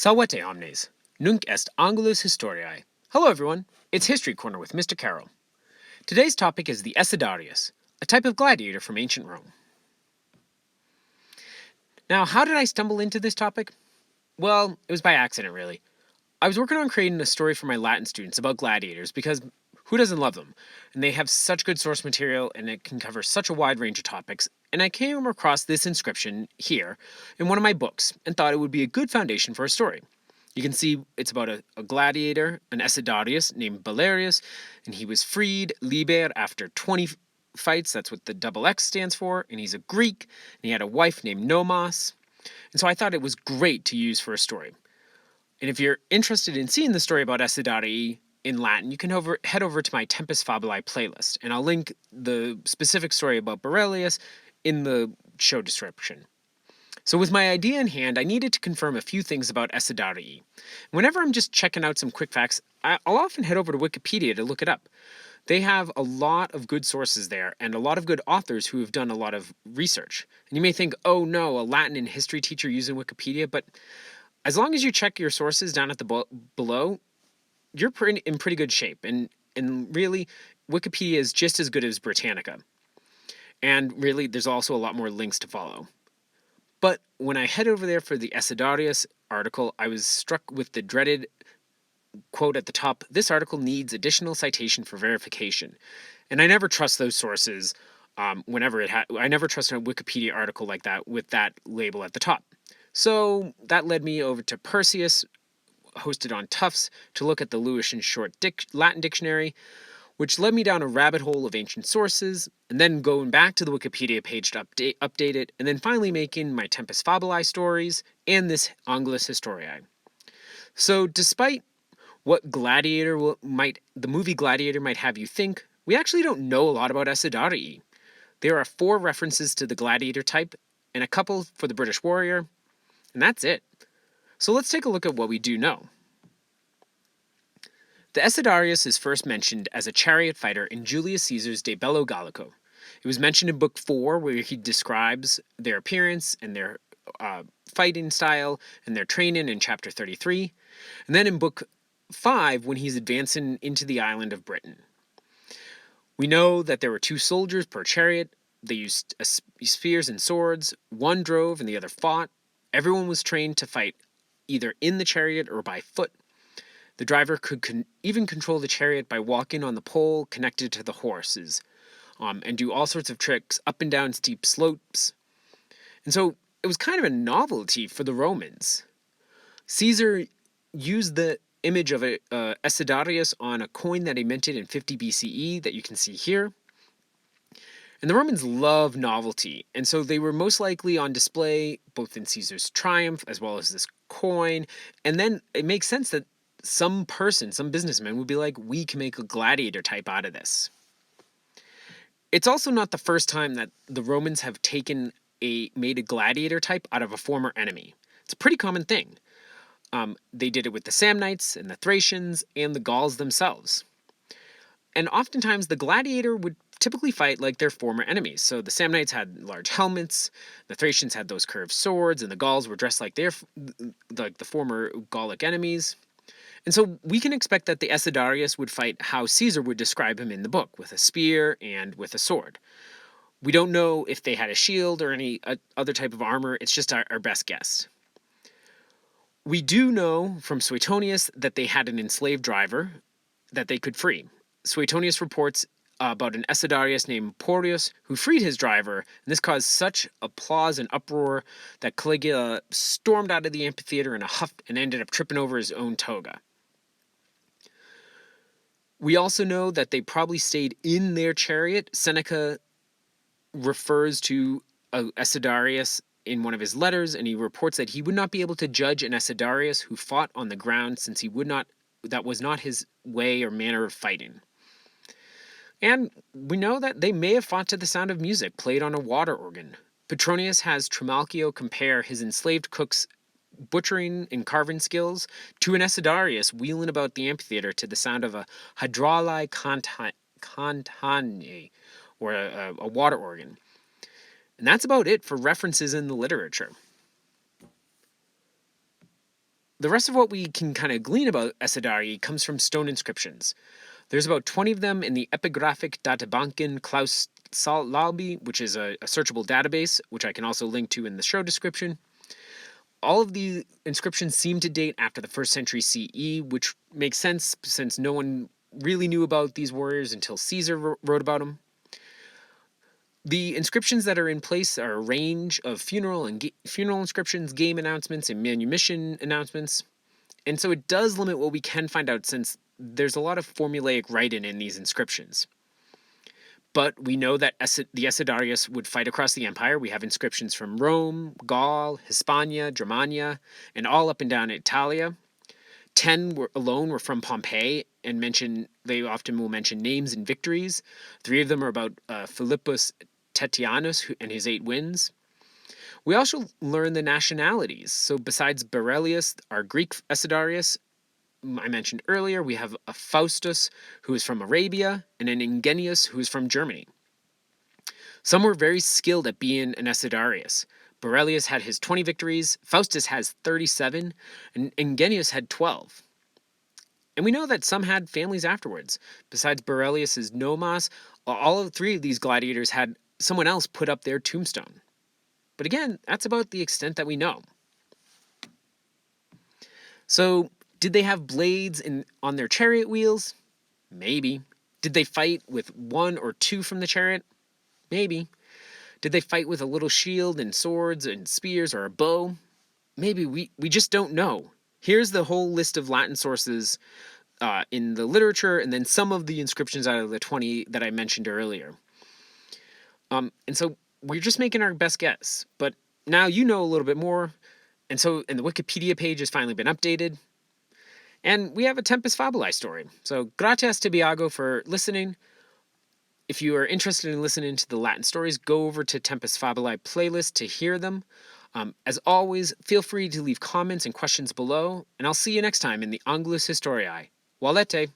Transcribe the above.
Salvete omnes, nunc est Angulus Historiae. Hello everyone, it's History Corner with Mr. Carroll. Today's topic is the Essedarius, a type of gladiator from ancient Rome. Now, how did I stumble into this topic? Well, it was by accident really. I was working on creating a story for my Latin students about gladiators because who doesn't love them? And they have such good source material and it can cover such a wide range of topics. And I came across this inscription here in one of my books and thought it would be a good foundation for a story. You can see it's about a gladiator, an Essedarius named Valerius, and he was freed, liber, after 20 fights. That's what the double X stands for. And he's a Greek, and he had a wife named Nomos. And so I thought it was great to use for a story. And if you're interested in seeing the story about Essedarii in Latin, you can head over to my Tempus Fabulae playlist, and I'll link the specific story about Borelius in the show description. So with my idea in hand, I needed to confirm a few things about Essedarii. Whenever I'm just checking out some quick facts, I'll often head over to Wikipedia to look it up. They have a lot of good sources there and a lot of good authors who have done a lot of research. And you may think, oh no, a Latin and history teacher using Wikipedia, but as long as you check your sources down at the below, you're in pretty good shape. And really, Wikipedia is just as good as Britannica. And really, there's also a lot more links to follow. But when I head over there for the Essedarius article, I was struck with the dreaded quote at the top, "This article needs additional citation for verification." And I never trust those sources I never trust a Wikipedia article like that with that label at the top. So that led me over to Perseus, hosted on Tufts, to look at the Lewis and Short Latin Dictionary, which led me down a rabbit hole of ancient sources, and then going back to the Wikipedia page to update it, and then finally making my Tempus Fabulae stories and this Angulus Historiae. So despite what the movie Gladiator might have you think, we actually don't know a lot about Essedarii. There are 4 references to the Gladiator type, and a couple for the British warrior, and that's it. So let's take a look at what we do know. The Essedarius is first mentioned as a chariot fighter in Julius Caesar's De Bello Gallico. It was mentioned in Book 4, where he describes their appearance and their fighting style and their training in Chapter 33. And then in Book 5, when he's advancing into the island of Britain. We know that there were 2 soldiers per chariot. They used spears and swords. One drove and the other fought. Everyone was trained to fight either in the chariot or by foot. The driver could even control the chariot by walking on the pole connected to the horses, and do all sorts of tricks up and down steep slopes. And so it was kind of a novelty for the Romans. Caesar used the image of Essedarius on a coin that he minted in 50 BCE that you can see here. And the Romans love novelty, and so they were most likely on display both in Caesar's triumph as well as this coin. And then it makes sense that some businessman would be like, we can make a gladiator type out of this. It's also not the first time that the Romans have made a gladiator type out of a former enemy. It's a pretty common thing. They did it with the Samnites and the Thracians and the Gauls themselves. And oftentimes the gladiator would typically fight like their former enemies. So the Samnites had large helmets, the Thracians had those curved swords, and the Gauls were dressed like the former Gallic enemies. And so we can expect that the Essedarius would fight how Caesar would describe him in the book, with a spear and with a sword. We don't know if they had a shield or any other type of armor. It's just our best guess. We do know from Suetonius that they had an enslaved driver that they could free. Suetonius reports about an Essedarius named Porcius who freed his driver, and this caused such applause and uproar that Caligula stormed out of the amphitheater in a huff and ended up tripping over his own toga. We also know that they probably stayed in their chariot. Seneca refers to Essedarius in one of his letters, and he reports that he would not be able to judge an Essedarius who fought on the ground, since that was not his way or manner of fighting. And we know that they may have fought to the sound of music played on a water organ. Petronius has Trimalchio compare his enslaved cook's butchering and carving skills to an Essedarius wheeling about the amphitheater to the sound of a hydraulae cantanae, or a water organ. And that's about it for references in the literature. The rest of what we can kind of glean about Essedarii comes from stone inscriptions. There's about 20 of them in the Epigraphic Databanken Klaus Salbi, which is a searchable database, which I can also link to in the show description. All of the inscriptions seem to date after the 1st century CE, which makes sense since no one really knew about these warriors until Caesar wrote about them. The inscriptions that are in place are a range of funeral inscriptions, game announcements, and manumission announcements. And so it does limit what we can find out since there's a lot of formulaic writing in these inscriptions. But we know that the Essedarius would fight across the empire. We have inscriptions from Rome, Gaul, Hispania, Germania, and all up and down Italia. 10 alone were from Pompeii, and they often will mention names and victories. 3 of them are about Philippus Tetianus and his 8 wins. We also learn the nationalities. So besides Berelius, our Greek Essedarius, I mentioned earlier, we have a Faustus, who is from Arabia, and an Ingenius, who is from Germany. Some were very skilled at being an Essedarius. Berelius had his 20 victories, Faustus has 37, and Ingenius had 12. And we know that some had families afterwards. Besides Berelius's nomas, all 3 of these gladiators had someone else put up their tombstone. But again, that's about the extent that we know. So, did they have blades on their chariot wheels? Maybe. Did they fight with 1 or 2 from the chariot? Maybe. Did they fight with a little shield and swords and spears or a bow? Maybe. We just don't know. Here's the whole list of Latin sources in the literature, and then some of the inscriptions out of the 20 that I mentioned earlier. And so we're just making our best guess. But now you know a little bit more. And the Wikipedia page has finally been updated. And we have a Tempus Fabulae story. So, gratias Tibiago for listening. If you are interested in listening to the Latin stories, go over to Tempus Fabulae playlist to hear them. As always, feel free to leave comments and questions below, and I'll see you next time in the Angulus Historiae. Valete!